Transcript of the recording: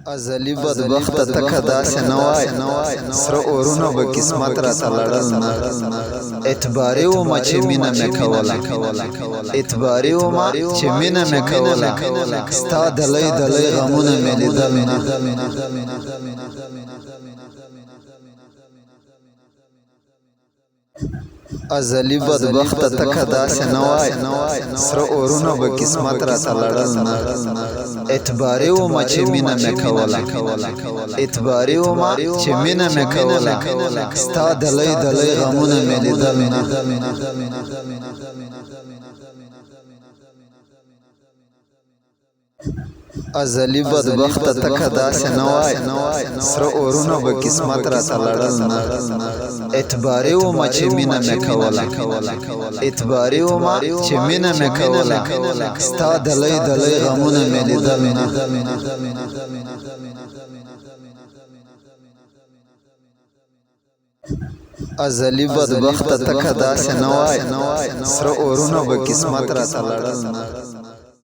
ازلی بدبخت تک داسې نه وای سره اورونه به قسمت راته لړل نه اعتباري ومه چې مینه مې کوله اعتباري ومه چې مینه مې کوله ستا دلی دلی غمونه مې لیدل نه ازلی بدبخت تک داسې نه وای سره اورونه به قسمت راته لړل نه اعتباري ومه چې مینه مې کوله اعتباري ومه چې مینه مې کوله ستا دلی دلی غمونه مې لیدل نه ازلی بدبخت تک داسې نه وای سره اورونه به قسمت راته لړل نه اعتباري ومه چې مینه مې کوله اعتباري ومه چې مینه مې کوله ستا دلی دلی غمونه مې لیدل نه ازلی بدبخت تک داسې نه وای سره اورونه به قسمت راته لړل نه